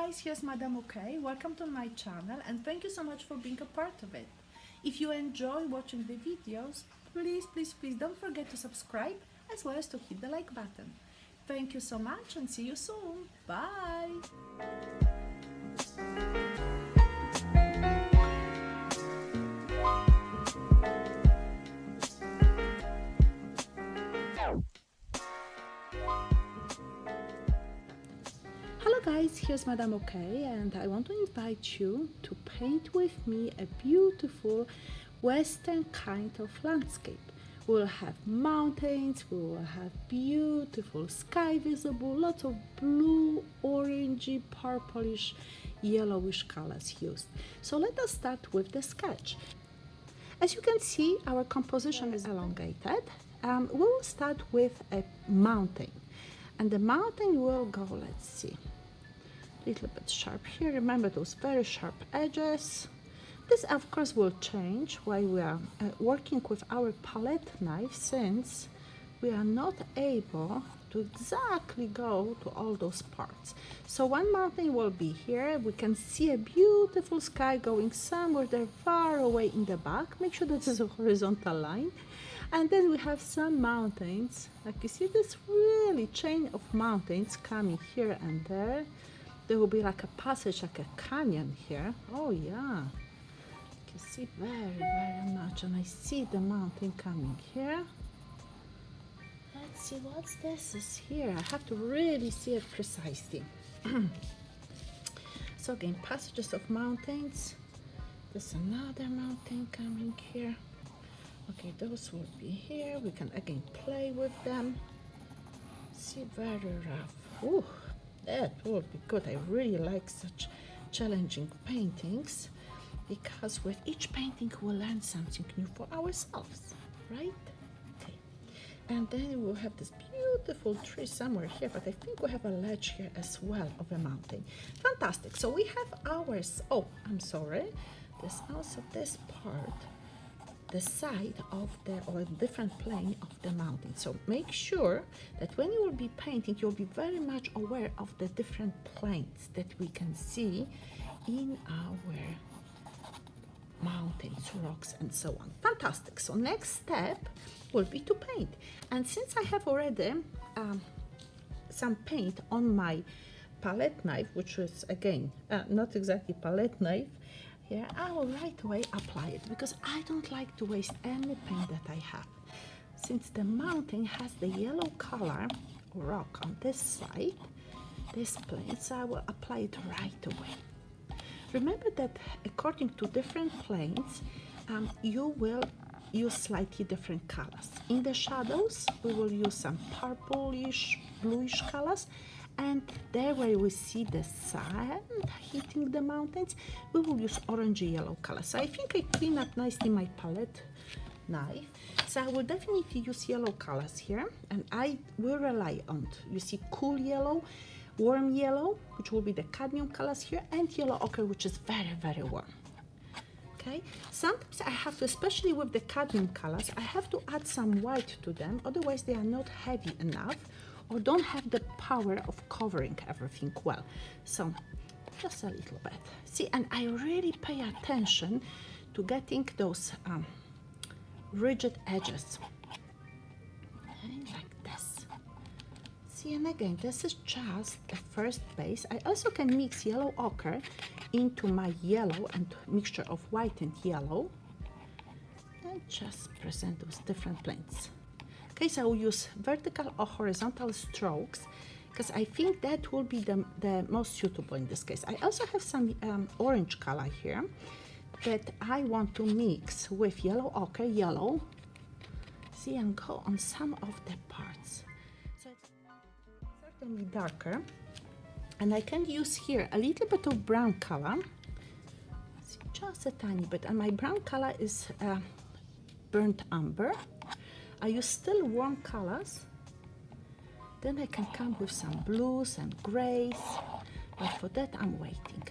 guys, here's Madam OK. Welcome to my channel and thank you so much for being a part of it. If you enjoy watching the videos, please don't forget to subscribe as well as to hit the like button. Thank you so much and see you soon. Bye! Hello guys, here's Madam OK and I want to invite you to paint with me a beautiful western kind of landscape. We'll have mountains, we will have beautiful sky visible, lots of blue, orangey, purplish, yellowish colors used. So let us start with the sketch. As you can see, our composition is elongated. We will start with a mountain. And the mountain will go, let's see, a little bit sharp here. Remember those very sharp edges. This of course will change while we are working with our palette knife, since we are not able to exactly go to all those parts. So one mountain will be here. We can see a beautiful sky going somewhere there far away in the back. Make sure that is a horizontal line. And then we have some mountains, like you see this really chain of mountains coming here and there. There will be like a passage, like a canyon here. Oh yeah, you can see very much. And I see the mountain coming here. Let's see, what's this is here. I have to really see it precisely. So again, passages of mountains. There's another mountain coming here. Okay, those will be here. We can again play with them. See, very rough. Ooh, that will be good. I really like such challenging paintings, because with each painting we'll learn something new for ourselves, right? Okay, and then we'll have this beautiful tree somewhere here, but I think we have a ledge here as well of a mountain. Fantastic. So we have ours. Oh, I'm sorry. There's also this part, the side of the, or a different plane of the mountain. So make sure that when you will be painting, you'll be very much aware of the different planes that we can see in our mountains, rocks, and so on. Fantastic. So next step will be to paint. And since I have already some paint on my palette knife, which is again not exactly palette knife, here I will right away apply it, because I don't like to waste any paint that I have. Since the mountain has the yellow color rock on this side, this plane, so I will apply it right away. Remember that according to different planes, you will use slightly different colors. In the shadows, we will use some purplish, bluish colors. And there where we see the sun hitting the mountains, we will use orangey yellow color. So I think I clean up nicely my palette knife. So I will definitely use yellow colors here. And I will rely on, you see, cool yellow, warm yellow, which will be the cadmium colors here, and yellow ochre, which is very warm. Okay, sometimes I have to, especially with the cadmium colors, I have to add some white to them, otherwise they are not heavy enough, or don't have the power of covering everything well. So just a little bit. See, and I really pay attention to getting those rigid edges. And like this. See, and again, this is just the first base. I also can mix yellow ochre into my yellow and mixture of white and yellow, and just present those different planes. Okay, so I will use vertical or horizontal strokes, because I think that will be the most suitable in this case. I also have some orange color here that I want to mix with yellow ochre, yellow. See, and go on some of the parts. So it's certainly darker. And I can use here a little bit of brown color. See, just a tiny bit. And my brown color is burnt umber. I use still warm colors. Then I can come with some blues and grays, but for that I'm waiting.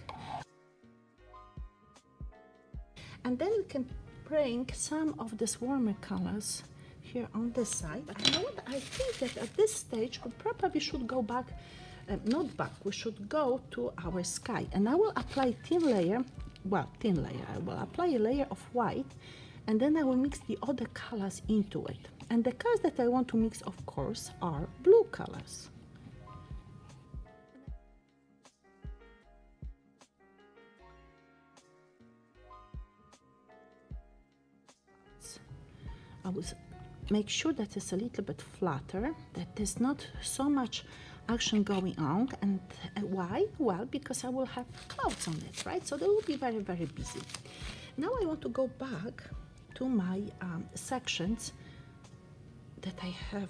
And then we can bring some of these warmer colors here on this side. You know what? I think that at this stage we probably should go back not back, we should go to our sky. And I will apply thin layer, I will apply a layer of white, and then I will mix the other colors into it. And the colors that I want to mix, of course, are blue colors. I will make sure that it's a little bit flatter, that there's not so much action going on. And why? Well, because I will have clouds on it, right? So they will be very, very busy. Now I want to go back to my sections that I have,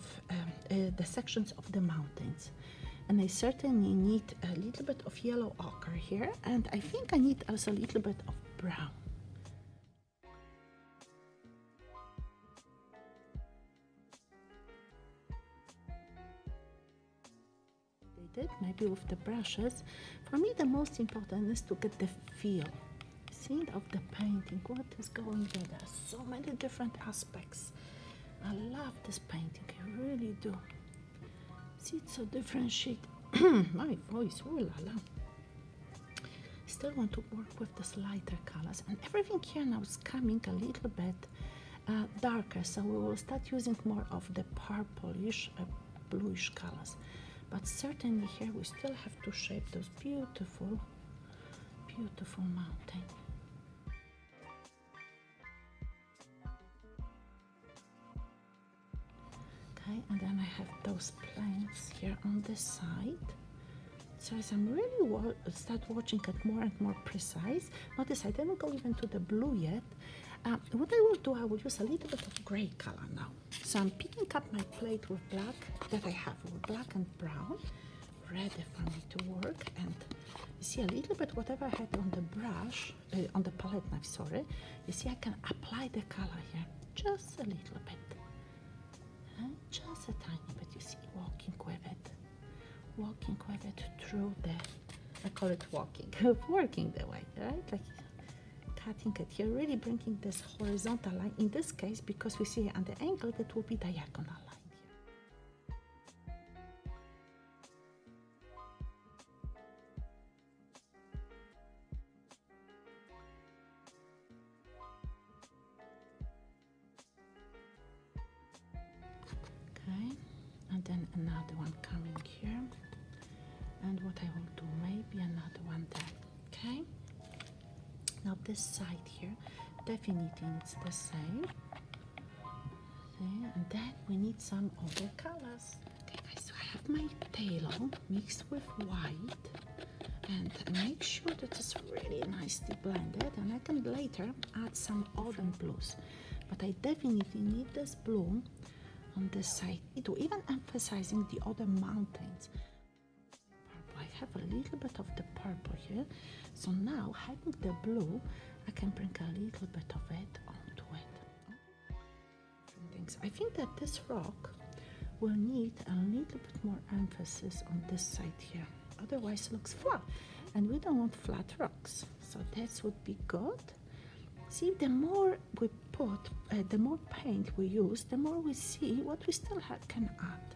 the sections of the mountains. And I certainly need a little bit of yellow ochre here, and I think I need also a little bit of brown. Maybe with the brushes. For me, the most important is to get the feel, see, of the painting, what is going there. There are so many different aspects. I love this painting, I really do. See, it's so differentiated. My voice, ooh la la. Still want to work with these lighter colors, and everything here now is coming a little bit darker, so we will start using more of the purplish, bluish colors. But certainly here we still have to shape those beautiful, beautiful mountains. Okay, and then I have those plains here on this side. So as I'm really start watching it more and more precise, notice I didn't go even to the blue yet. What I will do, I will use a little bit of gray color now. So I'm picking up my plate with black that I have, with black and brown, ready for me to work. And you see a little bit whatever I had on the brush, on the palette knife, sorry. You see I can apply the color here, just a little bit. Just a tiny bit, you see, walking with it through the, I call it walking, working the way, right? Like cutting it here, really bringing this horizontal line, in this case, because we see on the angle, that will be diagonal line here. Okay, and then another one coming here, and what I will do, maybe another one there. Okay, now this side here definitely needs the same. Okay, and then we need some other colors. Okay guys, so I have my phthalo mixed with white, and make sure that it's really nicely blended, and I can later add some other blues, but I definitely need this blue on this side, to even emphasizing the other mountains. Purple, I have a little bit of the purple here, so now having the blue, I can bring a little bit of it onto it. Things. I think that this rock will need a little bit more emphasis on this side here, otherwise it looks flat, and we don't want flat rocks, so that would be good. See, the more we put, the more paint we use, the more we see what we still can add.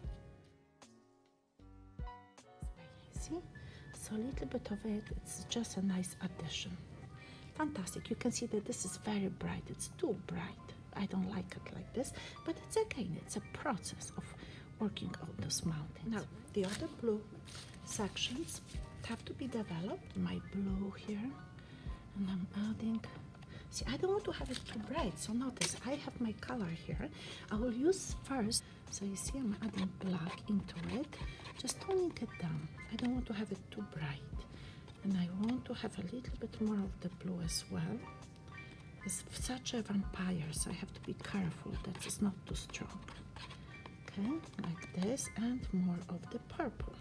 See, so a little bit of it, it's just a nice addition. Fantastic, you can see that this is very bright, it's too bright. I don't like it like this, but it's again, it's a process of working out those mountains. Now, the other blue sections have to be developed. My blue here, and I'm adding. See, I don't want to have it too bright, so notice I have my color here. I will use first, so you see I'm adding black into it, just toning it down. I don't want to have it too bright, and I want to have a little bit more of the blue as well. It's such a vampire, so I have to be careful that it's not too strong. Okay, like this, and more of the purple.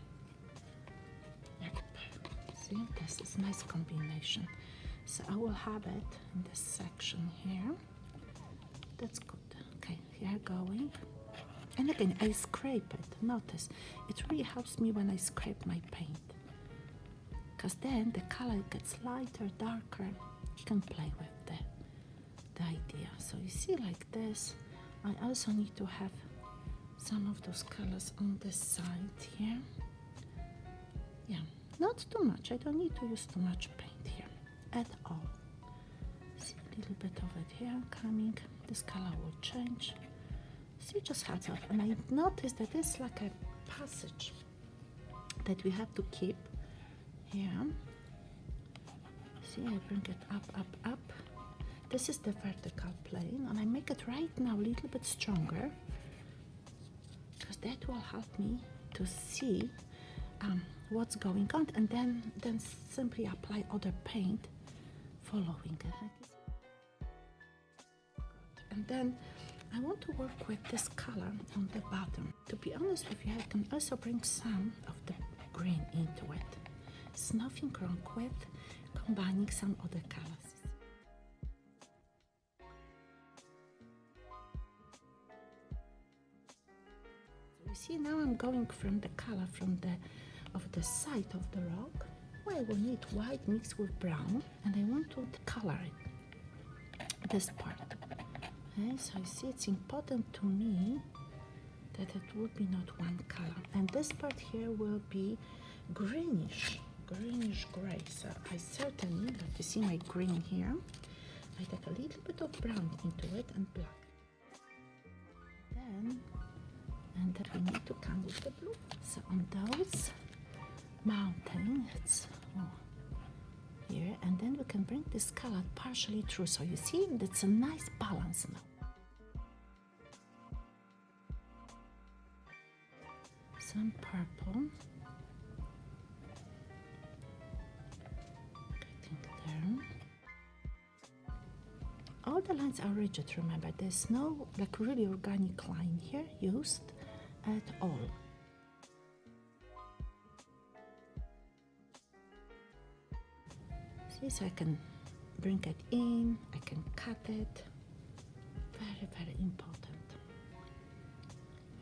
Yep. See, this is a nice combination. So I will have it in this section here. That's good. Okay, here going. And again, I scrape it. Notice, it really helps me when I scrape my paint, because then the color gets lighter, darker. You can play with the idea. So you see, like this, I also need to have some of those colors on this side here. Not too much. I don't need to use too much paint here at all. See a little bit of it here coming. This color will change. See, just heads up. And I noticed that it's like a passage that we have to keep here. See, I bring it up, up, up. This is the vertical plane, and I make it right now a little bit stronger because that will help me to see what's going on, and then simply apply other paint following it. And then I want to work with this color on the bottom. To be honest with you, I can also bring some of the green into it. There's nothing wrong with combining some other colors. So you see, now I'm going from the color of the side of the rock, where I will need white mixed with brown, and I want to color it, this part. Okay, so you see, it's important to me that it will be not one color, and this part here will be greenish gray. So I certainly, like you see my green here, I take a little bit of brown into it and black. Then we need to come with the blue. So on those mountains, here, and then we can bring this color partially through. So you see, it's a nice balance now. Some purple. All the lines are rigid, remember, there's no like really organic line here used at all. See, so I can bring it in, I can cut it, very important.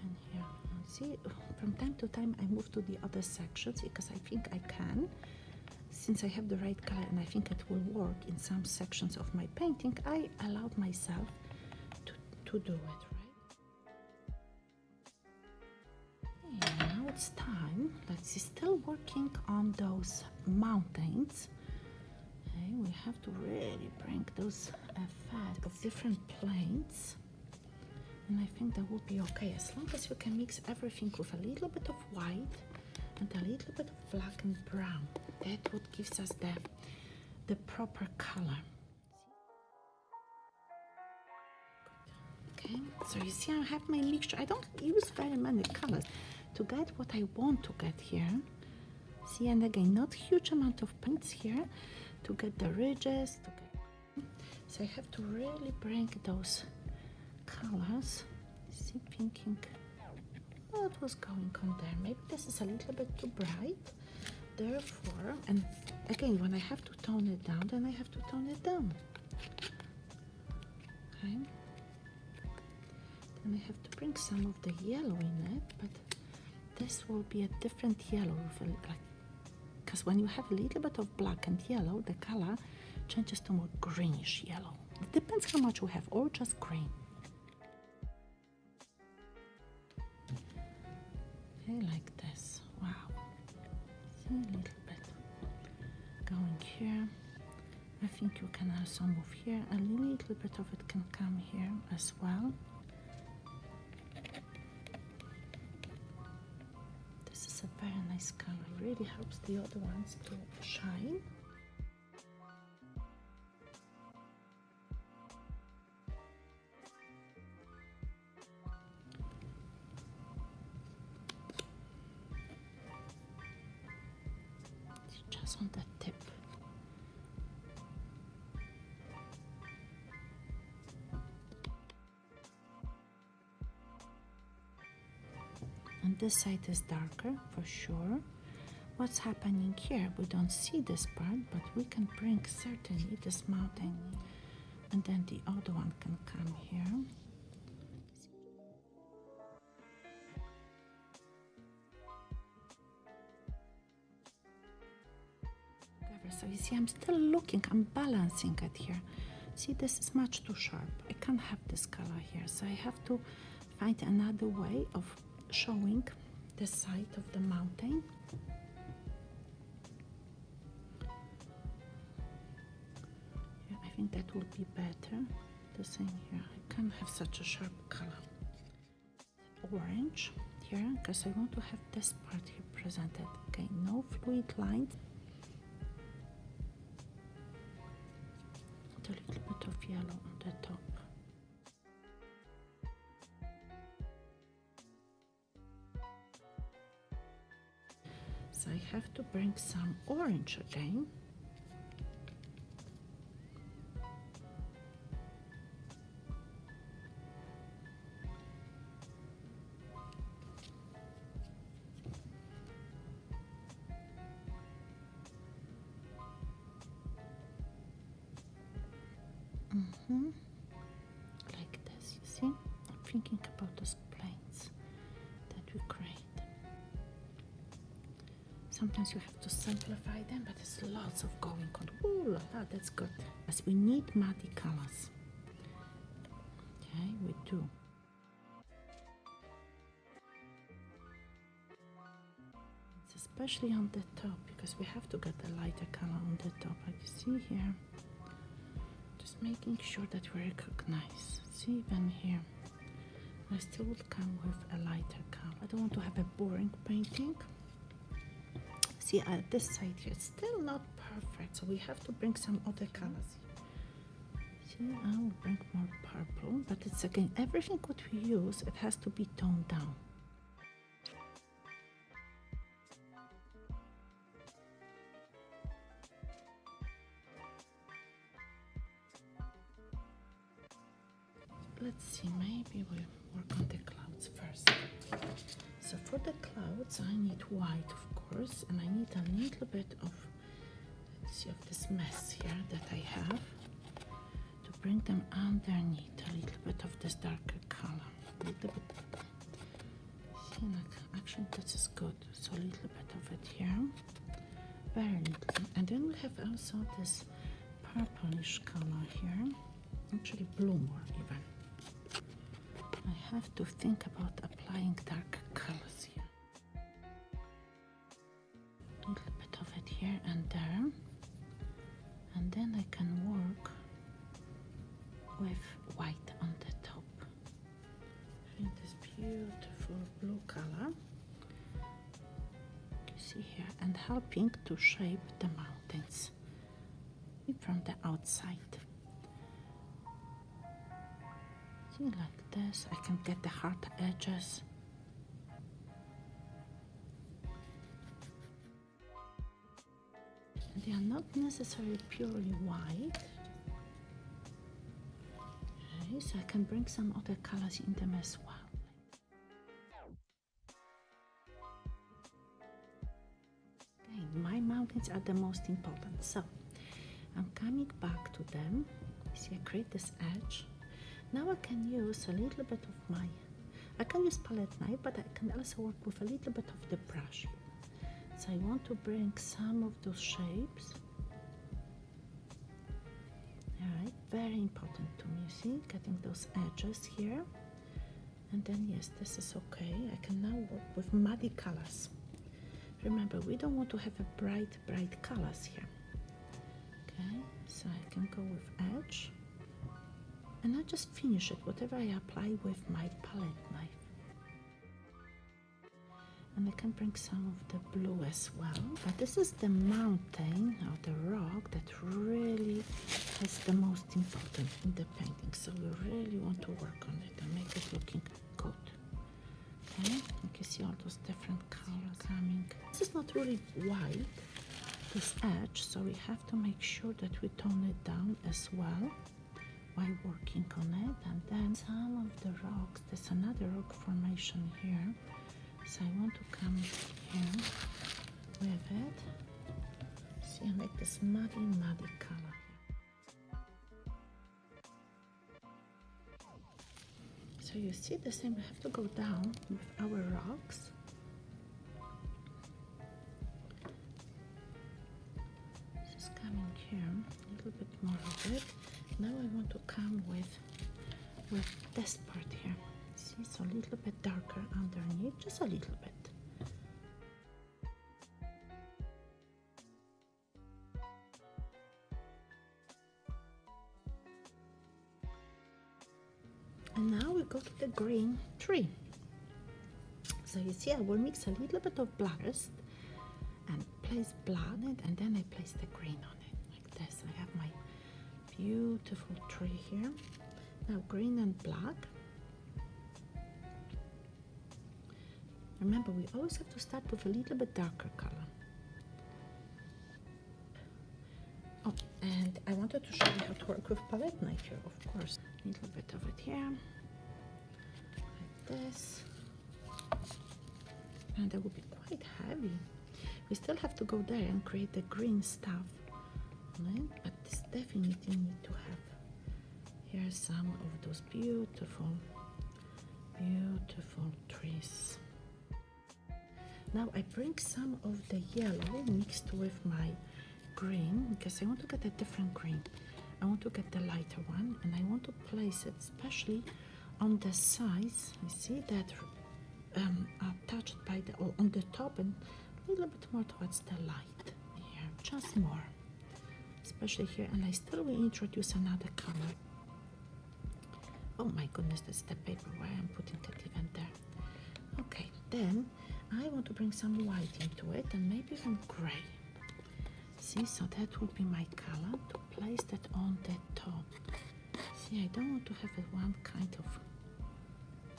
And here, see, from time to time I move to the other sections because I think I can. Since I have the right color and I think it will work in some sections of my painting, I allowed myself to do it, right? And now it's time. Let's see, still working on those mountains. Okay, we have to really bring those effects of different planes. And I think that will be okay, as long as you can mix everything with a little bit of white and a little bit of black and brown. That's what gives us the proper color. Okay, so you see I have my mixture. I don't use very many colors to get what I want to get here. See, and again, not huge amount of paints here to get the ridges. So I have to really bring those colors. See, thinking what was going on there. Maybe this is a little bit too bright. Therefore, and again, when I have to tone it down, then I have to tone it down. Okay. Then I have to bring some of the yellow in it, but this will be a different yellow, because when you have a little bit of black and yellow, the color changes to more greenish yellow. It depends how much you have, or just green. Okay, like this. Wow. See, a little bit going here. I think you can also move here. A little bit of it can come here as well. This is a very nice color. It really helps the other ones to shine. Just on the tip. And this side is darker for sure. What's happening here? We don't see this part, but we can bring certainly this mountain, and then the other one can come here. So you see, I'm still looking, I'm balancing it here. See, this is much too sharp. I can't have this color here, so I have to find another way of showing the side of the mountain. think that will be better. The same here. I can't have such a sharp color. Orange here, because I want to have this part here presented. Okay, no fluid lines. A little bit of yellow on the top. So I have to bring some orange again. Like this, you see? I'm thinking about those planes that we create. Sometimes you have to simplify them, but there's lots of going on. Ooh la la, that's good. As we need muddy colors. Okay, we do. It's especially on the top, because we have to get a lighter color on the top, like you see here. Just making sure that we recognize. See, even here, I still would come with a lighter color. I don't want to have a boring painting. See, this side here, it's still not perfect, so we have to bring some other colors. See, I will bring more purple, but it's again, everything what we use, it has to be toned down. Let's see, maybe we'll work on the clouds first. So for the clouds, I need white, of course, and I need a little bit of, let's see, of this mess here that I have to bring them underneath. A little bit of this darker color. A little bit. See, like, actually, this is good. So a little bit of it here. Very little. And then we have also this purplish color here. Actually, blue more even. I have to think about applying dark colors here. A little bit of it here and there. And then I can work with white on the top. In this beautiful blue color. You see here. And helping to shape the mountains from the outside. Like this, I can get the hard edges. And they are not necessarily purely white. Okay, so I can bring some other colors in them as well. Okay, my mountains are the most important, so I'm coming back to them. See, I create this edge. Now I can use a little bit of I can use palette knife, but I can also work with a little bit of the brush. So I want to bring some of those shapes. Alright, very important to me, see, getting those edges here. And then yes, this is okay. I can now work with muddy colors. Remember, we don't want to have a bright colors here. Okay, so I can go with edge. And I just finish it, whatever I apply with my palette knife. And I can bring some of the blue as well. But this is the mountain or the rock that really is the most important in the painting. So we really want to work on it and make it looking good. Okay, you can see all those different colors coming. This is not really white, this edge, so we have to make sure that we tone it down as well while working on it. And then some of the rocks, there's another rock formation here, so I want to come here with it. See, I make this muddy color. So you see the same, we have to go down with our rocks. Just coming here, a little bit more of it. Now I want to come with this part here. See, so a little bit darker underneath, just a little bit. go to the green tree. So you see, I will mix a little bit of black first and place black on it, and then I place the green on it, like this. I have my beautiful tree here. Now green and black. Remember, we always have to start with a little bit darker color. Oh, and I wanted to show you how to work with palette knife here, of course. A little bit of it here, like this. And that will be quite heavy. We still have to go there and create the green stuff on it, but this definitely need to have here some of those beautiful, beautiful trees. Now I bring some of the yellow mixed with my green because I want to get a different green. I want to get the lighter one, and I want to place it especially on the sides. You see that are touched by the, or on the top, and a little bit more towards the light here, just more, especially here. And I still will introduce another color. Oh my goodness, that's the paper. Why I'm putting it even there? Okay, then I want to bring some white into it, and maybe even gray. See, so that would be my color to place that on the top. See, I don't want to have it one kind of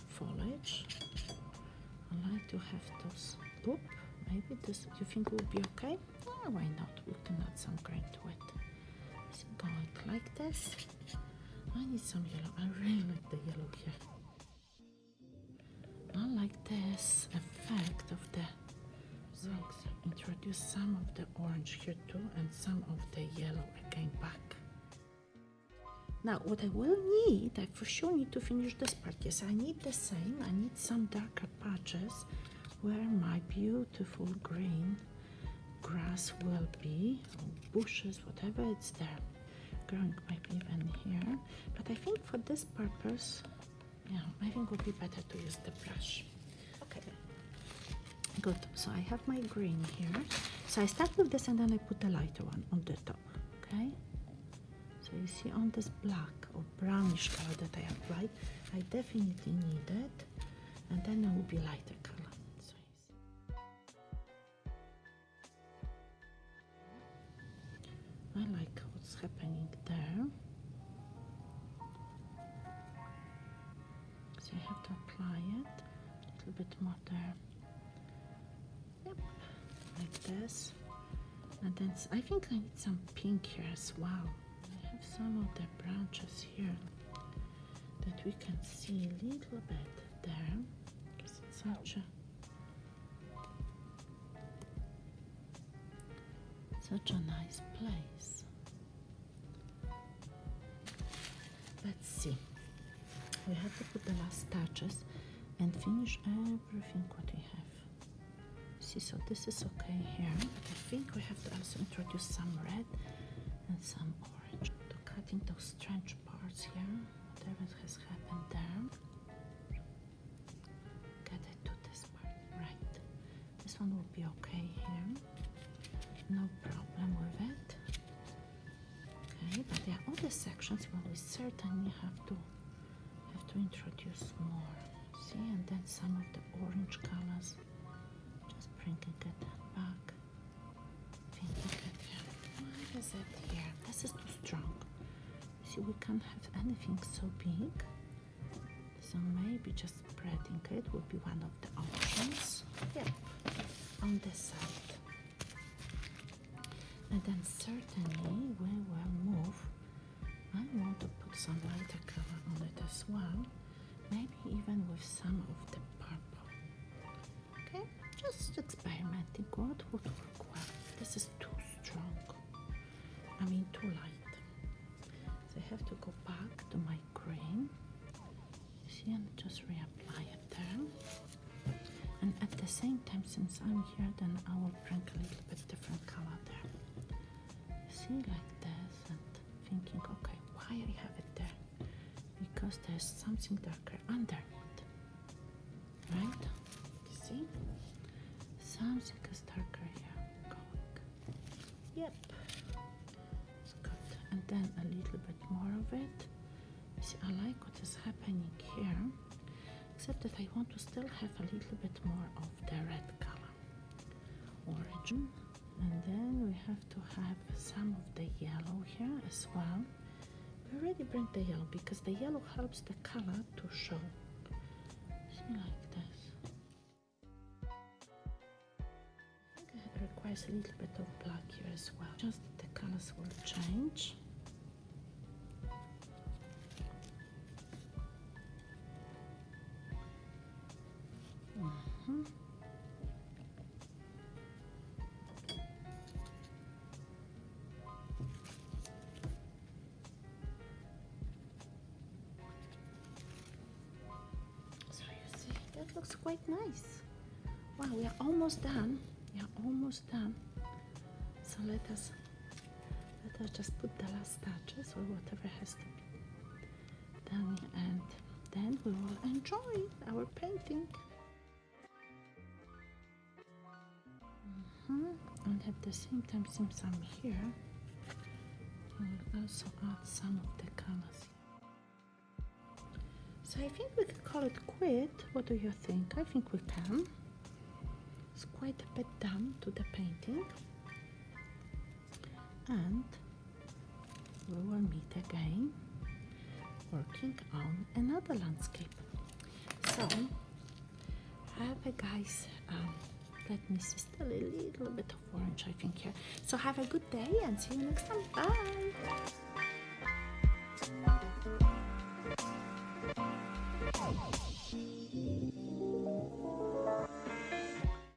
foliage. I like to have those. Oop, maybe this, you think will be okay? Oh, why not? We can add some green to it. Is it going like this? I need some yellow. I really like the yellow here. I like this effect of the rocks. Introduce some of the orange here too, and some of the yellow again back. Now what I will need, I for sure need to finish this part. Yes, I need the same. I need some darker patches where my beautiful green grass will be, or bushes, whatever it's there. Growing maybe even here. But I think for this purpose, yeah, I think it would be better to use the brush. Okay. Good, so I have my green here. So I start with this and then I put the lighter one on the top, okay? So you see on this black or brownish color that I applied, I definitely need it. And then it will be lighter color. So you see. I like what's happening there. So I have to apply it a little bit more there. Yep, like this. And then I think I need some pink here as well. I have some of the branches here that we can see a little bit there, because it's such a nice place. Let's see. We have to put the last touches and finish everything what we have. See, so this is okay here, but I think we have to also introduce some red and some orange to cutting those strange parts here, whatever has happened there. Get it to this part, right? This one will be okay here, no problem with it. Okay, but there are other sections where we certainly have to introduce more. See, and then some of the orange colors. Bringing it back, thinking it here. Why is it here? This is too strong. See, we can't have anything so big. So maybe just spreading it would be one of the options. Yep, on this side. And then certainly we will move. I want to put some lighter color on it as well. Maybe even with some of the purple. Okay? Just experimenting what would work well. This is too strong. I mean too light. So I have to go back to my green. You see, and just reapply it there. And at the same time, since I'm here, then I will bring a little bit different color there. You see, like this, and thinking, okay, why I have it there? Because there's something darker underneath. Right? You see? Something is darker here going. Yep. It's good. And then a little bit more of it. See, I like what is happening here, except that I want to still have a little bit more of the red color origin. And then we have to have some of the yellow here as well. We already bring the yellow because the yellow helps the color to show. See, like this. I think it requires a little bit of black here as well. Just that the colors will change. That looks quite nice. Wow, we are almost done. We are almost done. So let us just put the last touches or whatever has to be done, and then we will enjoy our painting. And at the same time, since I'm here, I will also add some of the colors. So I think we can call it quit. What do you think? I think we can. It's quite a bit done to the painting. And we will meet again working on another landscape. So have a guys, let me see, still a little bit of orange I think here. So have a good day and see you next time. Bye.